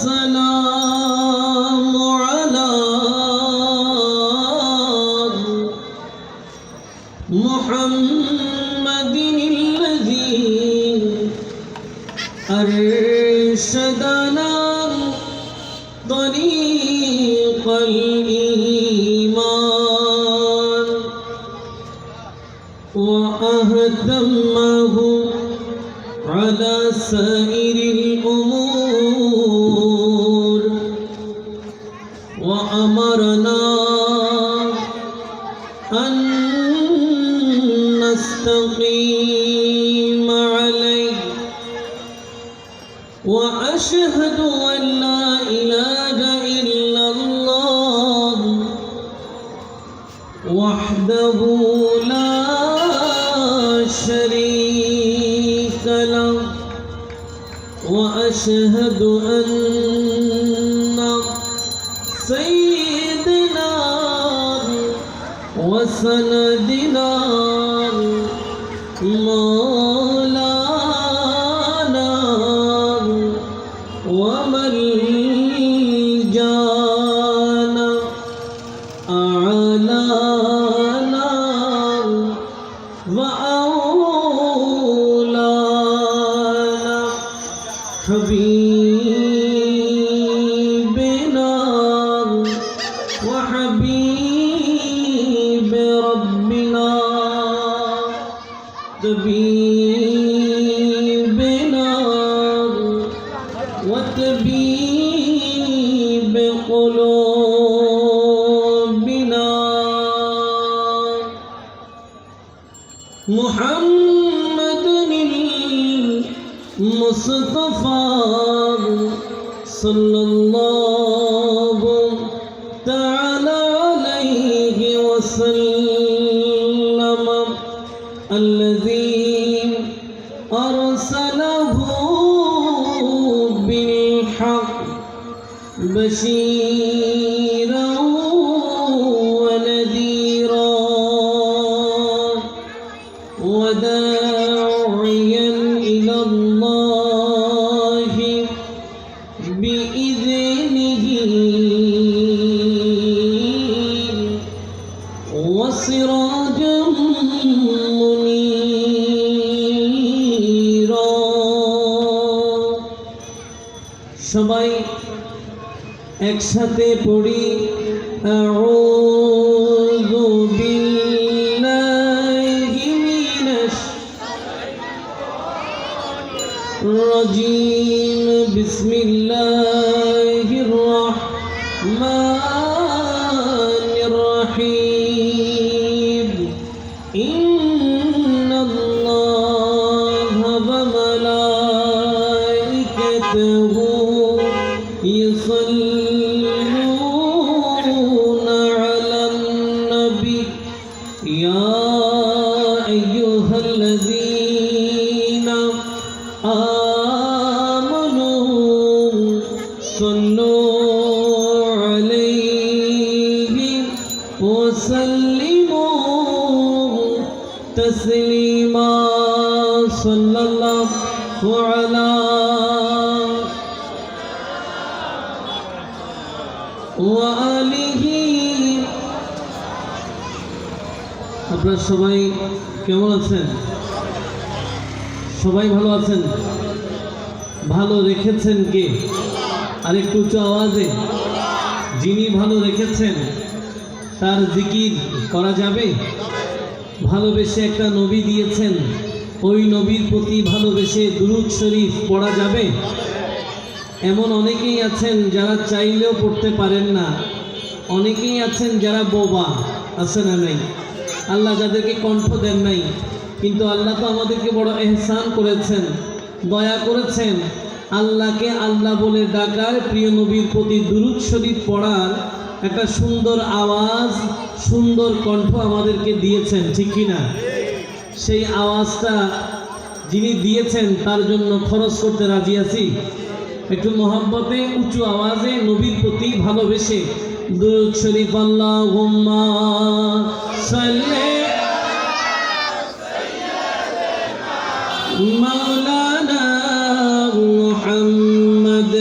والسلام على محمد الذي أرشدنا طريق الإيمان وأهتمه على سائر الأمور وأمرنا أن نستقيم عليه وأشهد أن لا إله إلا الله وحده لا شريك له وأشهد أن سيدنا وسندنا مولانا وملجانا أعلانا وأولانا حبيبنا وحبيب ربنا طبيبنا وطبيب قلوبنا محمد المصطفى صلى الله تعالى عليه وسلم الذي أرسله بالحق بشيرا ونذيرا وداعيا إلى الله بإذنه وسراجا منيرا সবাই একসাথে পড়ি আউযু বিল্লাহি মিনাশ রাজিম বিসমিল্লাহির রাহমানির রহিম ইন্নাল্লাহা ওয়া মালাইকাতাহু يصلون على النبي يا أيها الذين آمنوا صلوا عليه وسلموا تسليما صلى الله على ওয়ালিহি। আপনারা সবাই কেমন আছেন? সবাই ভালো আছেন? ভালো রেখেছেন কে? আর একটু উঁচু আওয়াজে। যিনি ভালো রেখেছেন তার জিকির করা যাবে? ভালোবেসে একটা নবী দিয়েছেন, ওই নবীর প্রতি ভালোবেসে দুরূদ শরীফ পড়া যাবে? এমন অনেকেই আছেন যারা চাইলেও পড়তে পারেন না, অনেকেই আছেন যারা বোবা, আছে না নাই? আল্লাহ যাদেরকে কণ্ঠ দেন নাই, কিন্তু আল্লাহ তো আমাদেরকে বড় এহসান করেছেন, দয়া করেছেন। আল্লাহকে আল্লাহ বলে ডাকার, প্রিয় নবীর প্রতি দুরূদ শরীফ পড়ার একটা সুন্দর আওয়াজ, সুন্দর কণ্ঠ আমাদেরকে দিয়েছেন, ঠিক কিনা? সেই আওয়াজটা যিনি দিয়েছেন তার জন্য খরচ করতে রাজি আছি। একটু মহব্বতে উঁচু আওয়াজে নবীর প্রতি ভালোবেসে দুরূদ শরীফ আল্লাহুম্মা সাল্লি মাওলানা মুহাম্মদ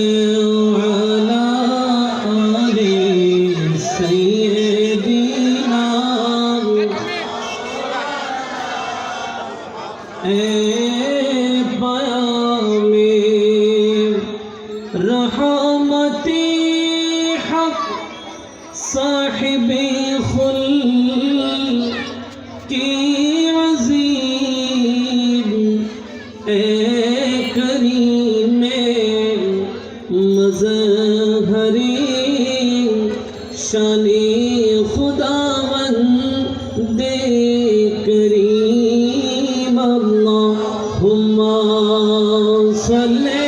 मज़हरी शाने खुदावंद करीम अल्लाहुम्मा सल्ले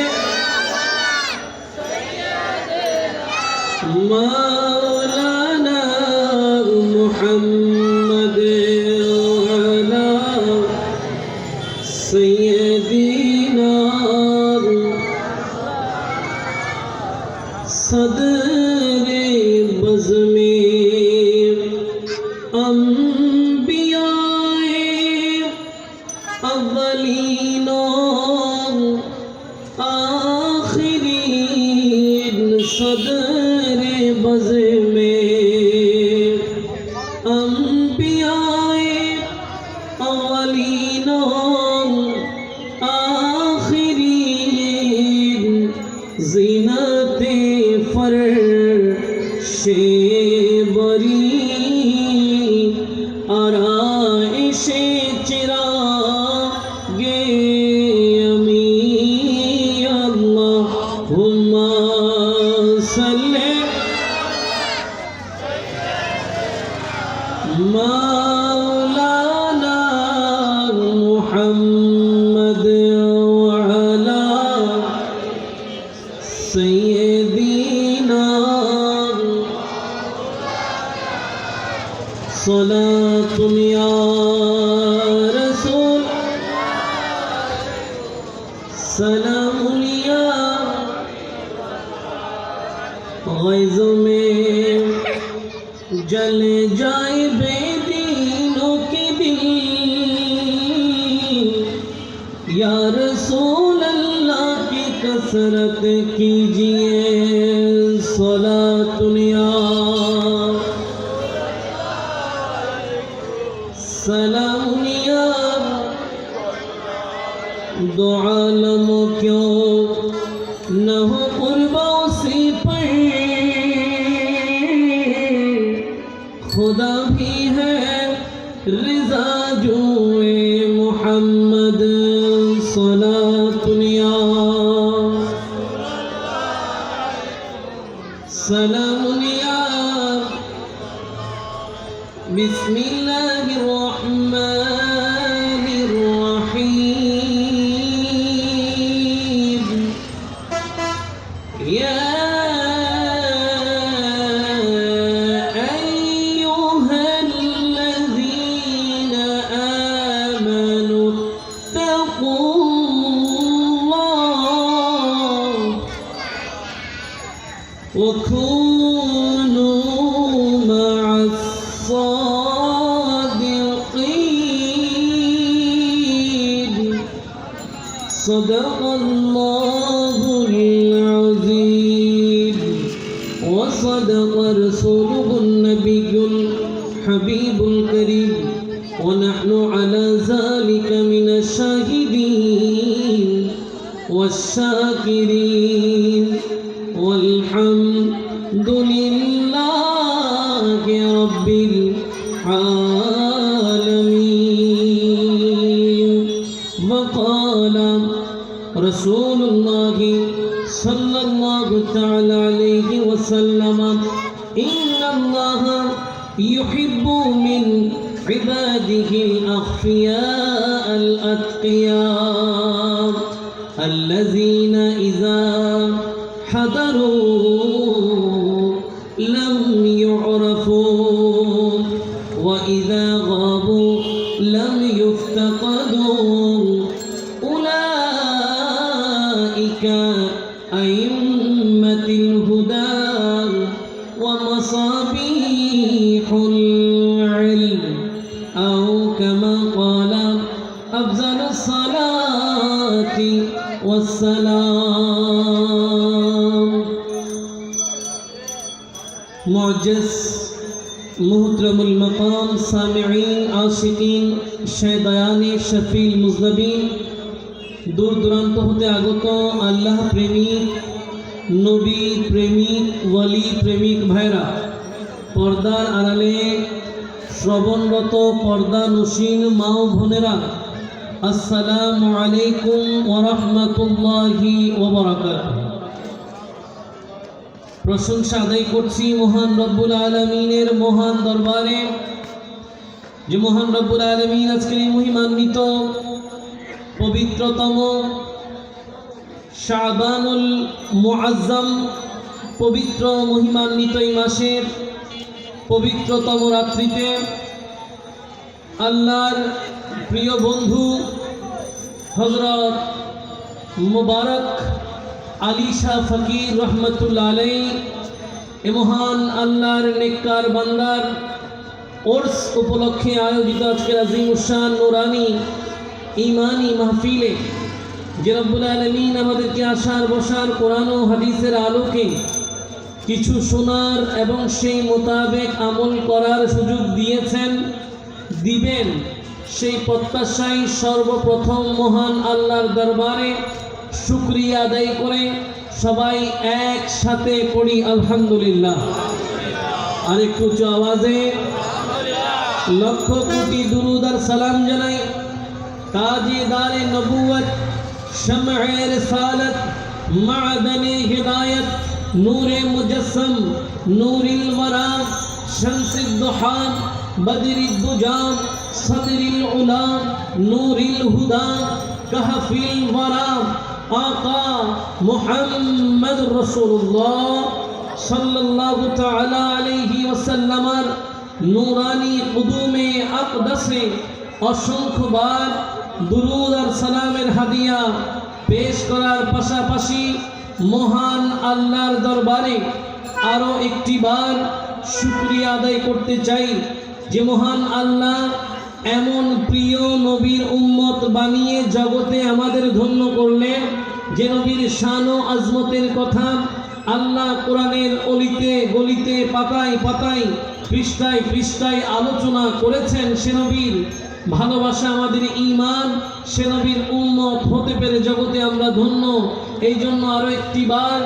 मौलाना मुहम्मद अला सय्यदीना सदरे बज़्मे अंबियाए अव्वलीन आखिरीन सदरे बज़्मे अंबियाए अव्वलीन आखिरीन ज़ीनते फर्शे बरी आराइशे चिरागे अमी अल्लाहुम्मा सल्ले मौलाना मुहम्मद अला सय्यदीना सलातुन या रसूल सलामुन या ग़ैज़ों में जल जाए बेदीनों के दिल या रसूल अल्लाह की कसरत कीजिए सलातुन या सलामुन या दो आलमों क्यों न हो कुर्बाओं से पर खुदा भी है रिज़ा जुए मुहम्मद सलातुन या सलामुन या बिस्मिल्लाहिर रहमानिर रहीम या अय्युहल्लज़ीना आमनु तक़ुल्लाह वकूनू मअस्सादिक़ीन सदक़ल्लाहुल अज़ीम वसदक़ रसूलुहुन नबियुल हबीबुल करीम वनहनु अला ज़ालिका मिनश शाहिदीन वश्शाकिरीन वल्हम्दुलिल्लाहि रब्बिल आलमीन वक़ाल रसूलुल्लाहि सल्लल्लाहु तआला अलैहि वसल्लम इन्नल्लाह युहिब्बु मिन इबादिहिल अख्फियाअल अत्क़िया الذين إذا حضروا لم يعرفوا وإذا غابوا لم يفتقدوا أولئك أئمة الهدى ومصابيح العلم أو كما قال أفضل الصلاة والسلام معجز محترم المقام सामिईन आशिकीन शहदायान शफील मुज़नबीन दूर दूराন্ত হতে আগত আল্লাহ প্রেমিক নবী প্রেমিক ওয়ালি প্রেমিক ভাইরা পর্দার আড়ালে শ্রবণরত পর্দা নসীন মা ও বোনেরা আসসালামু আলাইকুম ওয়া রাহমাতুল্লাহি ওয়া বারাকাতুহু প্রশংসা আদায় করছি মহান রব্বুল আলামিনের মহান দরবারে, যে মহান রব্বুল আলামিন আজকের এই মহিমান্বিত পবিত্রতম শাবানুল মুআজ্জম পবিত্র মহিমান্বিত এই মাসের পবিত্রতম রাত্রিতে আল্লাহর প্রিয় বন্ধু হযরত মুবারক আলী শাহ ফকির রহমতুল্লাহ আলাইহি এ মহান আল্লাহর নেককার বান্দার ওরস উপলক্ষে আয়োজিত আজকের আজিমুশান নুরানি ঈমানি মাহফিলে যে রব্বুল আলামিন আমাদেরকে আসার বসার কোরআন ও হাদিসের আলোকে কিছু শোনার এবং সেই মোতাবেক আমল করার সুযোগ দিয়েছেন, দিবেন, সেই প্রত্যাশায় সর্বপ্রথম মহান আল্লাহর দরবারে শুকরিয়া আদায় করে সবাই একসাথে পড়ি আলহামদুলিল্লাহ। আর একটু উচ্চ আওয়াজে লক্ষ কোটি দুরুদ আর সালাম জানাই তাজেদারে নবুয়ত, শমএ রিসালাত, মা'দানে হিদায়াত, নূরে মুজাসসম, নূরিল ওয়ারা, শামসুদ দুহা, বদরিদ দুজা, সদরিল উলা, নূরিল হুদা, কাহফিল ওয়ারা, আকা মুহাম্মদ রাসূলুল্লাহ সাল্লাল্লাহু তাআলা আলাইহি ওয়াসাল্লামের নূরানি কুদুমে আকদাসে অসংখ্যবার দুরুদ আর সালামের হাদিয়া পেশ করার পাশাপাশি মহান আল্লাহর দরবারে আরও একটি বার শুকরিয়া আদায় করতে চাই যে মহান আল্লাহ এমন প্রিয় নবীর উম্মত বানিয়ে জগতে আমাদের ধন্য করলেন, যে নবীর শান ও আজমতের কথা আল্লাহ কোরআনের অলিতে গলিতে পাতায় পাতায় পৃষ্ঠায় পৃষ্ঠায় আলোচনা করেছেন। সে নবীর ভালোবাসা আমাদের ঈমান, সে নবীর উম্মত হতে পেরে জগতে আমরা ধন্য। এই জন্য আরো একটি বার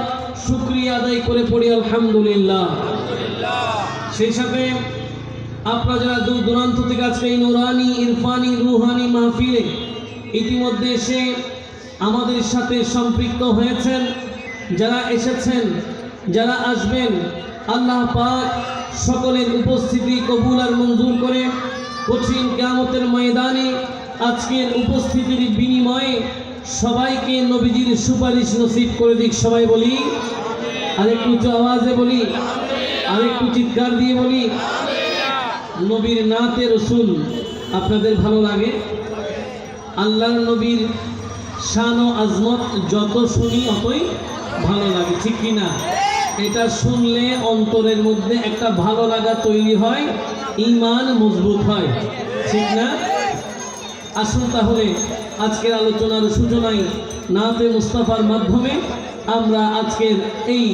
শুকরিয়া আদায় করে পড়ি আলহামদুলিল্লাহ। সেই সাথে আপনারা যারা দূর দূরান্ত থেকে আজকে এই নুরানি ইরফানি রুহানি মাহফিলে ইতিমধ্যে এসে আমাদের সাথে সম্পৃক্ত হয়েছেন, যারা এসেছেন, যারা আসবেন, আল্লাহ পাক সকলের উপস্থিতি কবুল আর মঞ্জুর করে কঠিন কিয়ামতের ময়দানে আজকের উপস্থিতির বিনিময়ে সবাইকে নবীজির সুপারিশ নসিব করে দিক। সবাই বলি, আরেকটু উচ্চ আওয়াজে বলি, আরেকটু চিৎকার দিয়ে বলি, নবীর নাতে রসুল আপনাদের ভালো লাগে? আল্লাহর নবীর শান ও আজমত যত শুনি অতই ভালো লাগে, ঠিক কি না? এটা শুনলে অন্তরের মধ্যে একটা ভালো লাগা তৈরি হয়, ঈমান মজবুত হয়, ঠিক না? আসুন তাহলে আজকের আলোচনার সূচনায় নাতে মুস্তাফার মাধ্যমে আমরা আজকের এই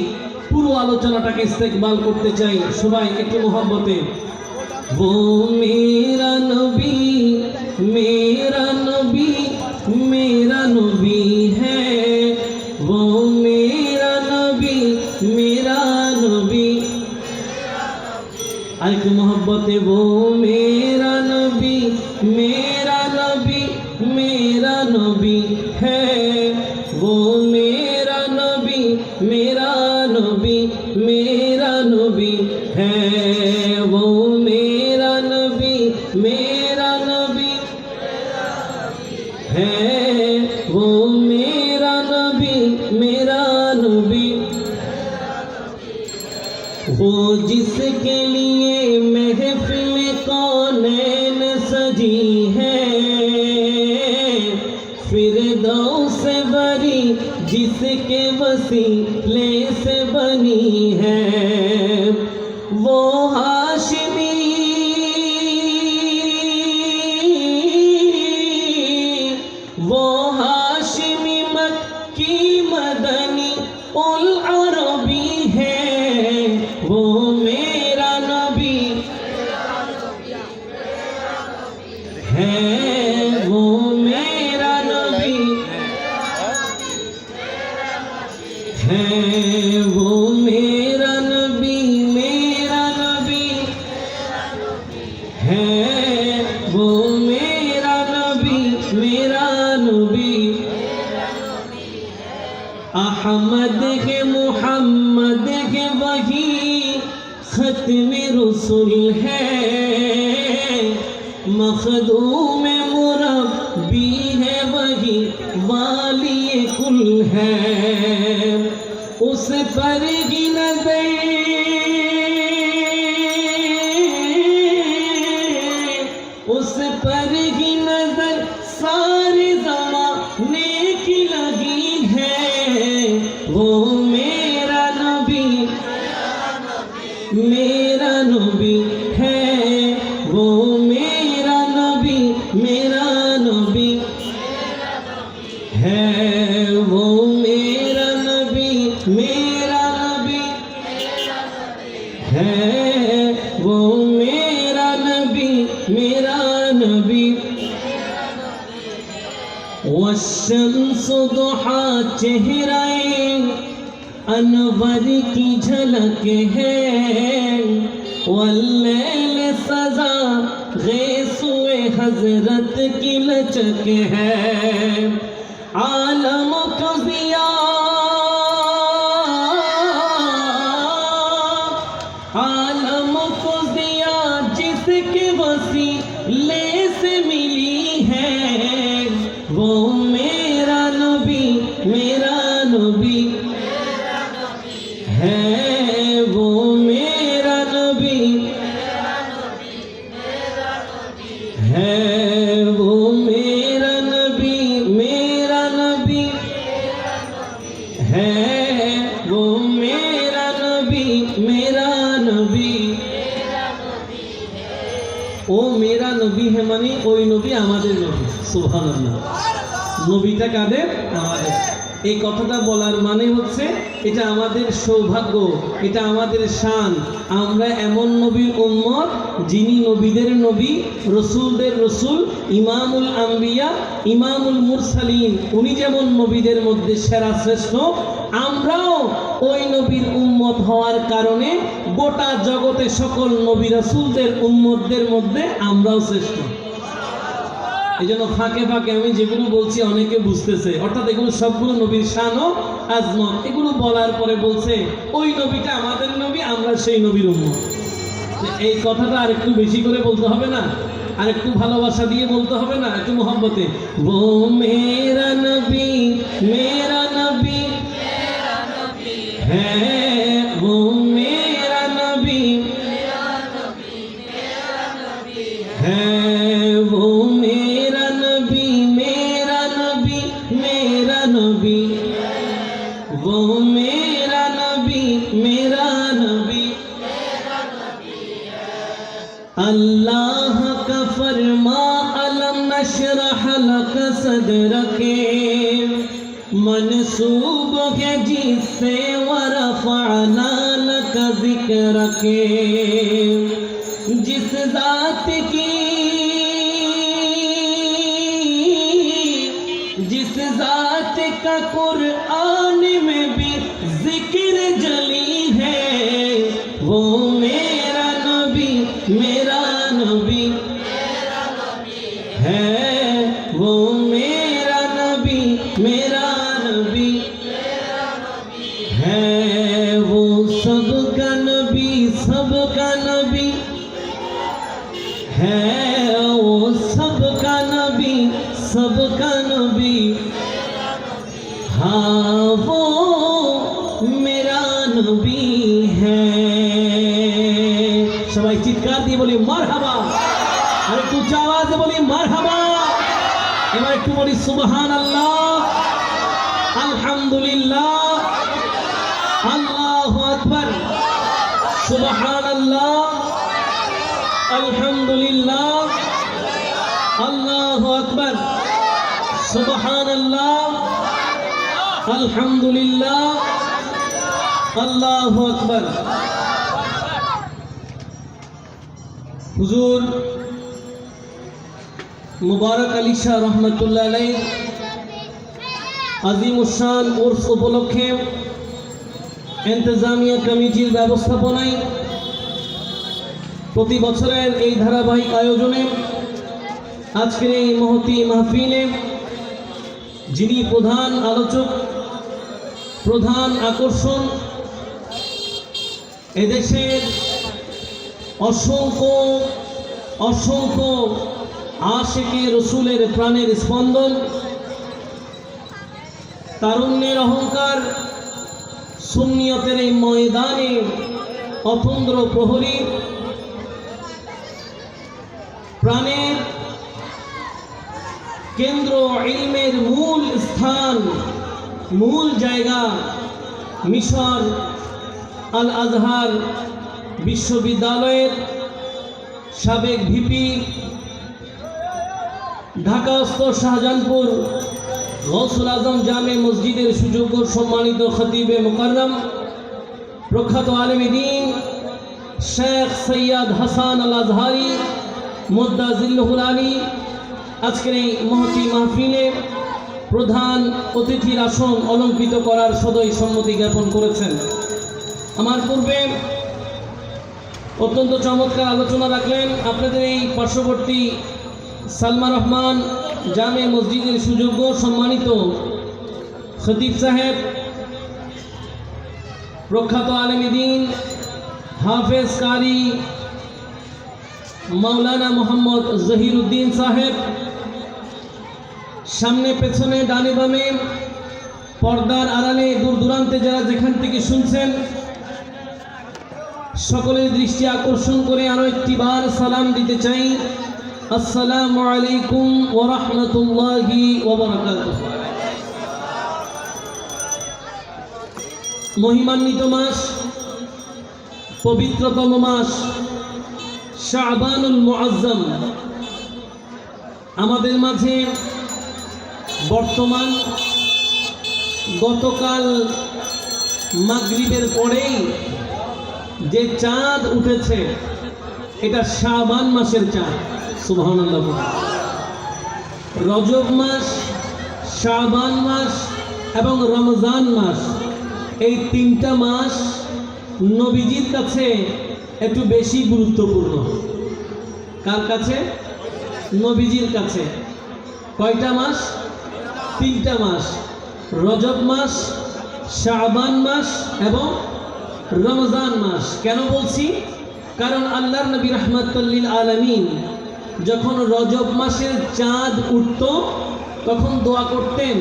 পুরো আলোচনাটাকে ইস্তেকবাল করতে চাই। সবাই একটু মোহব্বতে। वो मेरा नबी मेरा नबी मेरा नबी है, वो मेरा नबी मेरा नबी। एक मोहब्बत वो मेरा नबी मेरा नबी मेरा नबी है, वो मेरा नबी मेरा नबी मेरा नबी है, वो मेरा नबी मेरा नबी है, वो मेरा नबी मेरा नबी। वो जिसके लिए महफिल कौनैन सजी है, फिरदौस बरी जिसके वसीले से बनी है, वो हाशिमी वो हाशिमी मक्की मदनी उल अरबी है, वो मेरा नबी है, वो मेरा नबी है, वो मेरा नबी मेरा नबी है, वो मेरा नबी मेरा नबी। अहमद अहमद के मुहम्मद के वही खत्म रसूल है, मखदूम मुरब्बी है वही वाली कुल है। उस पर की नजर, उस पर की नजर सारे ज़माने की लगी है। वो मेरा नबी है, वो मेरा नबी है, वो मेरा नबी है, वो मेरा नबी वशम्स दुहा चेहराए अनवर की झलक है, वल्लैल सजा गैसुए हजरत की लचक है। आलम को दिया, आलम को दिया जिसके वसीले से मिली है। वो मेरा नबी है, वो मेरा नबी है, वो मेरा नबी है, वो मेरा नबी ও মেরা নবী হে মানে ওই নবী আমাদের নবী। সুবহানাল্লাহ। নবীটা কাদের? আমাদের। এই কথাটা বলার মানে হচ্ছে এটা আমাদের সৌভাগ্য, এটা আমাদের শান। আমরা এমন নবীর উম্মত যিনি নবীদের নবী, রসুলদের রসুল, ইমামুল আম্বিয়া, ইমামুল মুরসালিন। উনি যেমন নবীদের মধ্যে সেরা শ্রেষ্ঠ, আমরাও ওই নবীর উম্মত হওয়ার কারণে গোটা জগতে সকল নবী রাসূলদের উম্মতদের মধ্যে আমরাও শ্রেষ্ঠ। এই জন্য ফাঁকে ফাঁকে আমি যেগুলো বলছি অনেকে বুঝতেছে, অর্থাৎ এগুলো সবগুলো নবীর শান ও আজমত। এগুলো বলার পরে বলছে ওই নবীটা আমাদের নবী, আমরা সেই নবীর উম্মত। এই কথাটা আর একটু বেশি করে বলতে হবে না? আর একটু ভালোবাসা দিয়ে বলতে হবে না? একটু মোহব্বতে, वो मेरा नबी है, वो मेरा नबी है, वो मेरा नबी वो मेरा नबी अल्लाह का फरमा अलम नशरह लक सदरके मनसूब है जिससे वरफ़अना लक ज़िक्रके। जिस ज़ात की, जिस ज़ात का कुरआन में भी जिक्र जली है, वो मेरा नबी है, वो मेरा नबी है, वो सबका नबी है, वो सबका नबी हाँ वो मेरा नबी है। সবাই চিৎকার দিয়ে বলি মারহাবা, আর একটু উচ্চ আওয়াজে বলি মারহাবা। এবার একটু বলি সুবহানাল্লাহ, আলহামদুলিল্লাহ, আল্লাহু আকবার, সুবহানাল্লাহ, আলহামদুলিল্লাহ, আল্লাহু আকবার, সুবহানাল্লাহ, আলহামদুলিল্লাহ, আল্লাহু আকবার। হুজুর মুবারক আলী শাহ রহমতুল্লাহ আলাইহি আজিমুশান উর্স উপলক্ষে ইন্তেজামিয়া কমিটির ব্যবস্থাপনায় প্রতি বছরের এই ধারাবাহিক আয়োজনে আজকের এই মহতি মাহফিলে যিনি প্রধান আলোচক, প্রধান আকর্ষণ এদেশের অসংখ্য অসংখ্য আশিকে রসুলের প্রাণের স্পন্দন, তারুণ্যের অহংকার, সুন্নিয়তের এই ময়দানে অতন্দ্র প্রহরী, প্রাণের কেন্দ্র, ইলমের মূল স্থান, মূল জায়গা মিশর আল আজহার বিশ্ববিদ্যালয়ের সাবেক ভিপি, ঢাকাস্থ শাহজাহানপুর গৌসুল আজম জামে মসজিদের সুযোগ্য সম্মানিত খতিবে মুকাররম, প্রখ্যাত আলেমে দ্বীন শেখ সৈয়দ হাসান আল আজহারি মুদ্দা জিল্লুহুল আলী, আজকের এই মহতি মাহফিলে প্রধান অতিথির আসন অলঙ্কৃত করার সদয় সম্মতি জ্ঞাপন করেছেন। আমার পূর্বে অত্যন্ত চমৎকার আলোচনা রাখলেন আপনাদের এই পার্শ্ববর্তী সালমা রহমান জামে মসজিদের সুযোগ্য সম্মানিত খতিব সাহেব, প্রখ্যাত আলেমে দ্বীন হাফেজ কারি মাওলানা মোহাম্মদ জহিরুদ্দিন সাহেব, সামনে পেছনে ডানে বামে পর্দার আড়ালে দূর দূরান্তে যারা যেখান থেকে শুনছেন সকলের দৃষ্টি আকর্ষণ করে আরো একটি বার সালাম দিতে চাই। আসসালামু আলাইকুম ওয়া রাহমাতুল্লাহি ওয়া বারাকাতুহু। মহিমান্বিত মাস, পবিত্রতম মাস শাবানুল মুআজ্জম আমাদের মাঝে বর্তমান। গতকাল মাগরিবের পরেই যে চাঁদ উঠেছে এটা শাবান মাসের চাঁদ। সুবহানাল্লাহ। রজব মাস, শাবান মাস এবং রমজান মাস, এই তিনটা মাস নবীজির কাছে একটু বেশি গুরুত্বপূর্ণ। কার কাছে? নবীজির কাছে। কয়টা মাস? তিনটা মাস, রজব মাস, শাবান মাস এবং রমজান মাস। কেন বলছি? কারণ আল্লাহর নবী রাহমাতুল লিল আলামিন যখন রজব মাসের চাঁদ উঠত তখন দোয়া করতেন,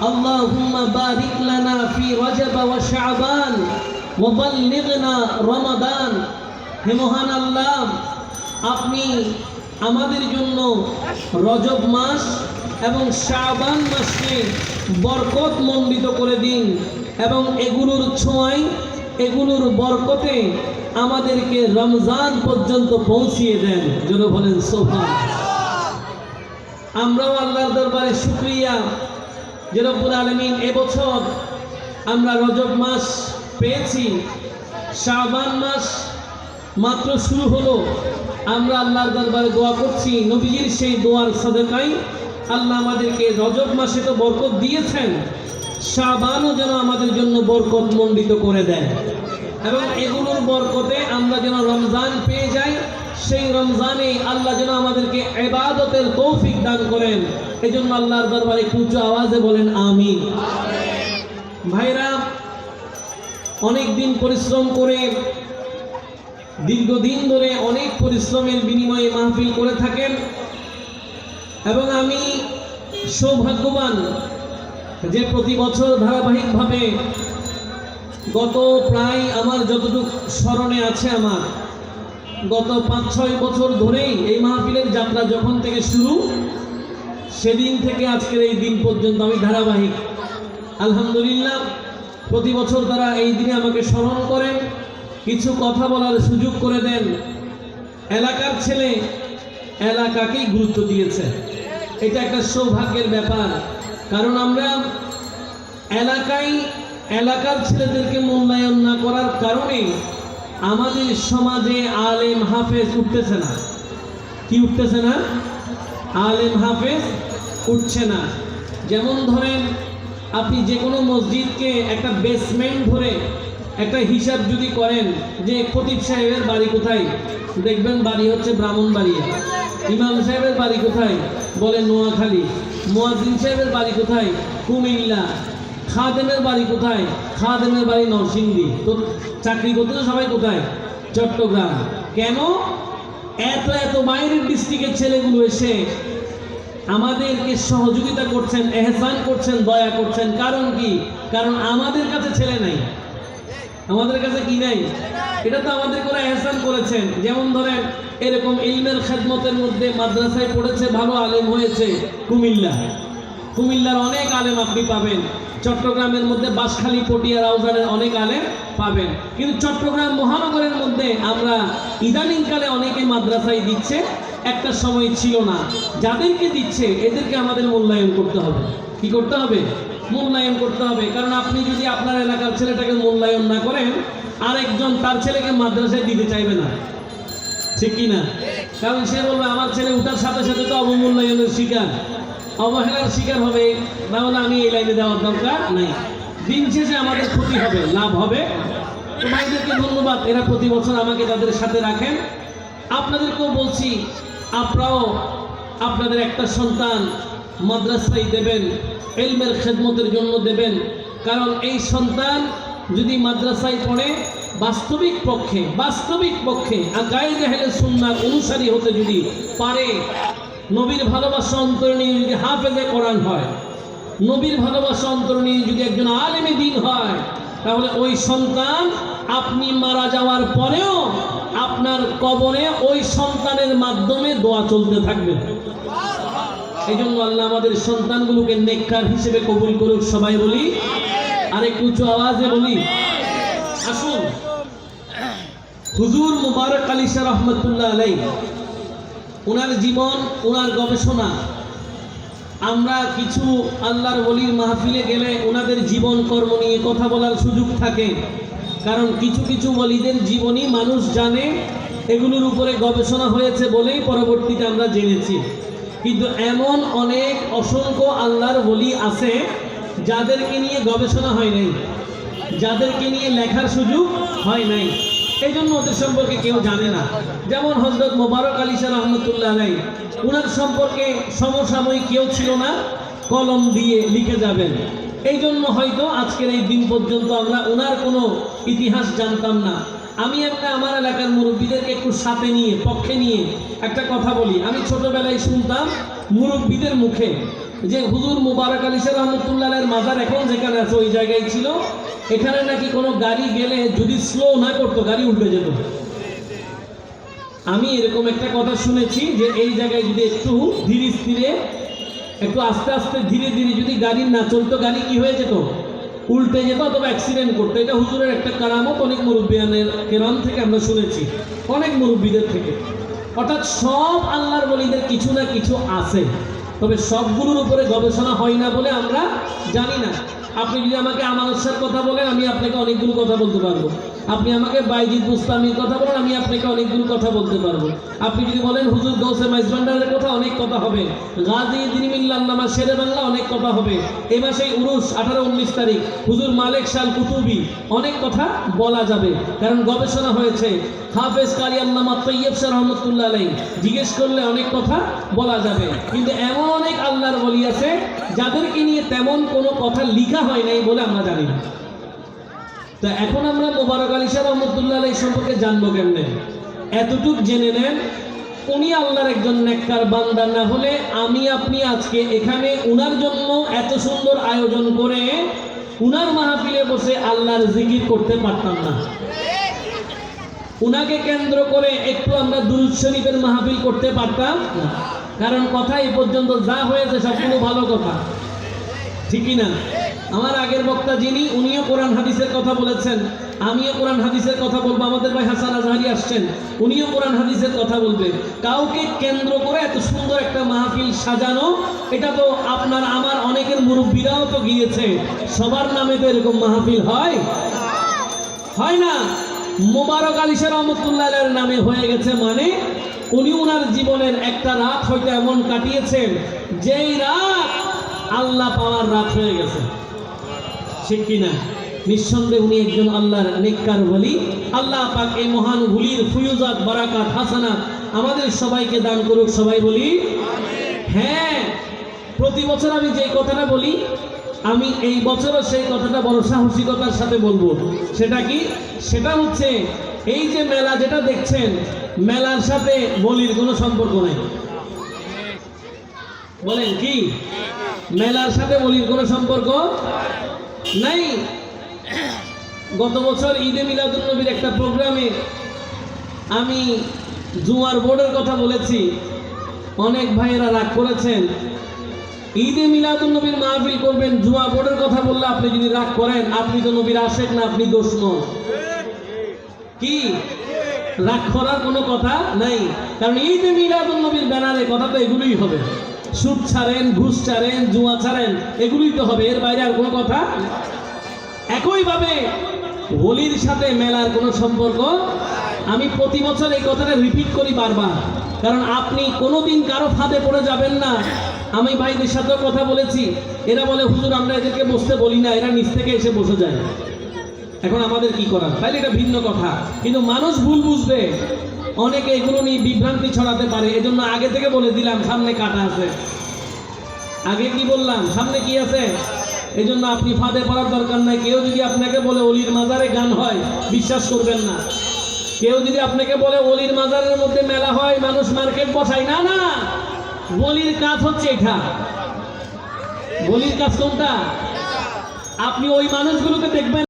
আল্লাহুম্মা বারিক লানা ফি রজব ওয়া শাবান ওয়া বাল্লিগনা রমাদান। হে মহান আল্লাহ, আপনি আমাদের জন্য রজব মাস এবং শাবান মাসকে বরকত মণ্ডিত করে দিন এবং এগুলোর ছোঁয়ায়, এগুলোর বরকতে আমাদেরকে রমজান পর্যন্ত পৌঁছিয়ে দেন। যেন বলেন সুবহানাল্লাহ। আমরাও আল্লাহর দরবারে শুকরিয়া যে রব্বুল আলামিন এবছর আমরা রজব মাস পেয়েছি, শাবান মাস মাত্র শুরু হলো। আমরা আল্লাহর দরবারে দোয়া করছি, নবীজির সেই দোয়ার সাদকায় আল্লাহ আমাদেরকে রজব মাসে তো বরকত দিয়েছেন, শাবানও যেন আমাদের জন্য বরকত মণ্ডিত করে দেন এবং এগুলোর বরকতে আমরা যেন রমজান পেয়ে যাই। সেই রমজানে আল্লাহ যেন আমাদেরকে ইবাদতের তৌফিক দান করেন। এই জন্য আল্লাহর দরবারে উচ্চ আওয়াজে বলেন আমিন। ভাইরা, অনেক দিন পরিশ্রম করে, দীর্ঘদিন ধরে অনেক পরিশ্রমের বিনিময়ে মাহফিল করে থাকেন এবং আমি সৌভাগ্যবান যে প্রতি বছর ধারাবাহিকভাবে গত প্রায় আমার যতটুকু স্মরণে আছে, আমার গত 5-6 বছর ধরেই এই মাহফিলের যাত্রা যখন থেকে শুরু, সেদিন থেকে আজকের এই দিন পর্যন্ত আমি ধারাবাহিক, আলহামদুলিল্লাহ, প্রতি বছর তারা এই দিনে আমাকে স্মরণ করেন, কিছু কথা বলার সুযোগ করে দেন। এলাকার ছেলে এলাকাকেই গুরুত্ব দিয়েছে, এটা একটা সৌভাগ্যের ব্যাপার। কারণ আমরা এলাকার ছেলেদেরকে মূল্যায়ন না করার কারণে আমাদের সমাজে আলেম হাফেজ উঠতেছে না। কি উঠতেছে না? আলেম হাফেজ উঠছে না। যেমন ধরেন, আপনি যে কোনো মসজিদকে একটা বেসমেন্ট ধরে একটা হিসাব যদি করেন যে খতিব সাহেবের বাড়ি কোথায়, দেখবেন বাড়ি হচ্ছে ব্রাহ্মণবাড়িয়া। ইমাম সাহেবের বাড়ি কোথায়? বলে নোয়াখালী। মুয়াজ্জিন সাহেবের বাড়ি কোথায়? কুমিল্লা। খাদেমের বাড়ি কোথায়? খাদেমের বাড়ি নরসিংদী, তো চাকরি করতে তো সবাই কোথায়? চট্টগ্রাম। কেন? এত এত বাইরের ডিস্ট্রিক্টের ছেলেগুলো এসে আমাদেরকে সহযোগিতা করছেন, এহসান করছেন, দয়া করছেন। কারণ কি? কারণ আমাদের কাছে ছেলে নাই, আমাদের কাছে কি নাই? এটা তো আমাদের করে এহসান করেছেন। যেমন ধরেন এরকম ইলমের খেদমতের মধ্যে মাদ্রাসায় পড়েছে, ভালো আলেম হয়েছে কুমিল্লার অনেক আলেম আপনি পাবেন। চট্টগ্রামের মধ্যে বাঁশখালী, পটিয়া, রাউজানের অনেক আলেম পাবেন। কিন্তু চট্টগ্রাম মহানগরের মধ্যে আমরা ইদানিংকালে অনেকে মাদ্রাসায় দিচ্ছে, একটা সময় ছিল না। যাদেরকে দিচ্ছে এদেরকে আমাদের মূল্যায়ন করতে হবে। কি করতে হবে? মূল্যায়ন করতে হবে। কারণ আপনি যদি আপনার এলাকার ছেলেটাকে মূল্যায়ন না করেন, আরেকজন তার ছেলেকে মাদ্রাসায় দিতে চাইবে না, ঠিক কি না? কারণ সে বলবে আমার ছেলে উঠার সাথে সাথে তো অবমূল্যায়নের শিকার, অবহেলার শিকার হবে, তাহলে আমি এই লাইনে দেওয়ার দরকার নাই। দিন শেষে আমাদের ক্ষতি হবে, লাভ হবে। তো ভাইদেরকে ধন্যবাদ, এরা প্রতি বছর আমাকে তাদের সাথে রাখেন। আপনাদেরকেও বলছি, আপনারাও আপনাদের একটা সন্তান মাদ্রাসায় দেবেন, ইলমের খেদমতের জন্য দেবেন। কারণ এই সন্তান যদি মাদ্রাসায় পড়ে, বাস্তবিক পক্ষে আকায়েদে আহলে সুন্নাহর অনুসারী হতে যদি পারে, নবীর ভালোবাসা অন্তরে নিয়ে যদি হাফেজে কোরআন হয়, নবীর ভালোবাসা অন্তরে নিয়ে যদি একজন আলেমে দ্বীন হয়, তাহলে ওই সন্তান আপনি মারা যাওয়ার পরেও আপনার কবরে ওই সন্তানের মাধ্যমে দোয়া চলতে থাকবে। এই জন্য আল্লাহ আমাদের সন্তানগুলোকে নেককার হিসেবে কবুল করুক, সবাই বলি। আর একটু উঁচু আওয়াজে বলি। আসুন, হুজুর মুবারক আলী শাহ রহমতুল্লাহ আলাইহি, ওনার জীবন, ওনার গবেষণা, আমরা কিছু আল্লাহর ওলির মাহফিলে গেলে ওনাদের জীবন কর্ম নিয়ে কথা বলার সুযোগ থাকে। কারণ কিছু কিছু ওলিদের জীবনী মানুষ জানে, এগুলোর উপরে গবেষণা হয়েছে বলেই পরবর্তীতে আমরা জেনেছি। কিন্তু এমন অনেক অসংখ্য আল্লাহর ওলি আছে যাদেরকে নিয়ে গবেষণা হয় নাই, যাদেরকে নিয়ে লেখার সুযোগ হয় নাই, এই জন্য ওদের সম্পর্কে কেউ জানে না। যেমন হযরত মুবারক আলী শাহ রহমতুল্লাহ আলাইহি, ওনার সম্পর্কে সমসাময়িক কেউ ছিল না, কলম দিয়ে লিখে যাবেন। এই জন্য হয়তো আজকের এই দিন পর্যন্ত আমরা ওনার কোনো ইতিহাস জানতাম না। আমি আমার এলাকার মুরব্বীদেরকে একটু সাথে নিয়ে, পক্ষে নিয়ে একটা কথা বলি। আমি ছোটবেলায় শুনতাম মুরব্বীদের মুখে যে হুজুর মুবারক আলী শাহ রহমতুল্লাহ আলাইহির মাজার এখন যেখানে আছে ওই জায়গায় ছিল, এখানে নাকি কোনো গাড়ি গেলে যদি স্লো না করতো গাড়ি উল্টে যেত। আমি এরকম একটা কথা শুনেছি যে এই জায়গায় যদি একটু ধীরে স্থিরে, একটু আস্তে আস্তে ধীরে ধীরে যদি গাড়ি না চলতো, গাড়ি কি হয়ে যেত? উল্টে যেত অথবা অ্যাক্সিডেন্ট করতো। এটা হুজুরের একটা কারামত, অনেক মুরব্বিয়ানের কেরাম থেকে আমরা শুনেছি, অনেক মুরব্বীদের থেকে। অর্থাৎ সব আল্লাহর ওলিদের কিছু না কিছু আছে, তবে সবগুলোর উপরে গবেষণা হয় না বলে আমরা জানি না। আপনি যদি আমাকে আমানত শাহর কথা বলেন, আমি আপনাকে অনেকগুলো কথা বলতে পারবো। আপনি আমাকে বাইজিদ বুস্তামির কথা বলেন, আমি আপনাকে অনেকগুলো কথা বলতে পারবো। আপনি যদি বলেন হুজুর গৌসে মাইজভান্ডারের কথা, অনেক কথা হবে। গাজী দিনমিল্লাহ আল্লামা শেরে বাংলা, অনেক কথা হবে। এই মাসেই উরুস 18-19 তারিখ, হুজুর মালেক শাল কুতুবি, অনেক কথা বলা যাবে, কারণ গবেষণা হয়েছে। হাফেজ কারি আল্লামা তৈয়ব শাহ রহমতুল্লাহ আলাইহি, জিজ্ঞেস করলে অনেক কথা বলা যাবে। কিন্তু এমন অনেক আল্লাহর ওলি আছে যাদেরকে নিয়ে তেমন কোনো কথা লিখা হয় নাই বলে আমরা জানি না। তো এখন আমরা মুবারক আলী শাহ রহমতুল্লাহ আলাইহি সম্পর্কে জানবো কেমনে? এতটুক জেনে নেন, উনি আল্লাহর একজন নেককার বান্দা না হলে আমি আপনি আজকে এখানে উনার জন্য এত সুন্দর আয়োজন করে উনার মাহফিলে বসে আল্লাহর জিকির করতে পারতাম না। উনাকে কেন্দ্র করে একটু আমরা দুরূদ শরীফের মাহফিল করতে পারতাম না। কারণ কথা এই পর্যন্ত যা হয়েছে সবগুলো ভালো কথা, ঠিকই না? আমার আগের বক্তা যিনি, উনিও কোরআন হাদিসের কথা বলেছেন, আমিও কোরআন হাদিসের কথা বলবো। আমাদের ভাই হাসান আজহারি আসছেন, উনিও কোরআন হাদিসের কথা বলবেন। কাউকে কেন্দ্র করে এত সুন্দর একটা মাহফিল সাজানো, এটা তো আপনার আমার অনেকের মুরব্বীরাও তো গিয়েছে। সবার নামে তো এরকম মাহফিল হয় না। মুবারক আলী শাহ রহমতুল্লাহ আলাইহির নামে হয়ে গেছে, মানে উনি ওনার জীবনের একটা রাত হয়তো এমন কাটিয়েছেন যেই রাত আল্লাহ পাওয়ার রাত হয়ে গেছে, ঠিক কিনা? নিঃসন্দেহে উনি একজন আল্লাহর নেককার ওলি। আল্লাহ পাক এই মহান ওলির ফুয়ুজাত, বারাকাত, হাসানাত আমাদের সবাইকে দান করুক, সবাই বলি আমিন। হ্যাঁ, প্রতি বছর আমি যে কথাটা বলি, আমি এই বছরও সেই কথাটা বড় সাহসিকতার সাথে বলবো। সেটা কি? সেটা হচ্ছে এই যে মেলা যেটা দেখছেন, মেলার সাথে বলির কোনো সম্পর্ক নাই। বলেন কি? মেলার সাথে বলির কোনো সম্পর্ক নাই। গত বছর ঈদে মিলাদুন নবীর একটা প্রোগ্রামে আমি জুয়ার বোর্ডের কথা বলেছি, অনেক ভাইয়েরা রাগ করেছেন। ঈদে মিলাদুন নবীর মাহফিল করবেন, জুয়া বোর্ডের কথা বললে আপনি যদি রাগ করেন, আপনি তো নবীর আশেক না, আপনি দুশমন। কি রাগ করার কোনো কথা নাই, কারণ ঈদে মিলাদুন নবীর ব্যানারে কথা তো এগুলোই হবে। সুদ ছাড়েন, ঘুষ ছাড়েন, জুয়া ছাড়েন, এগুলোই তো হবে, এর বাইরে আর কোনো কথা। একইভাবে হোলির সাথে মেলার কোনো সম্পর্ক। আমি প্রতি বছর এই কথাটা রিপিট করি বারবার, কারণ আপনি কোনোদিন কারো ফাঁদে পড়ে যাবেন না। আমি ভাইদের সাথেও কথা বলেছি, এরা বলে হুজুর আমরা এদেরকে বসতে বলি না, এরা নিচ থেকে এসে বসে যায়। এখন আমাদের কি করার? তাইলে এটা ভিন্ন কথা, কিন্তু মানুষ ভুল বুঝবে, অনেকে এগুলো নিয়ে বিভ্রান্তি ছড়াতে পারে। এজন্য আগে থেকে বলে দিলাম সামনে কাটা আছে। আগে কি বললাম? সামনে কি আছে। এই জন্য আপনি ফাঁদে পড়ার দরকার নাই। কেউ যদি আপনাকে বলে অলির মাজারে গান হয়, বিশ্বাস করবেন না। কেউ যদি আপনাকে বলে অলির মাজারের মধ্যে মেলা হয়, মানুষ মার্কেট বসায়, না না, বলির কাজ হচ্ছে এটা। বলির কাজ কোনটা? আপনি ওই মানুষগুলোকে দেখবেন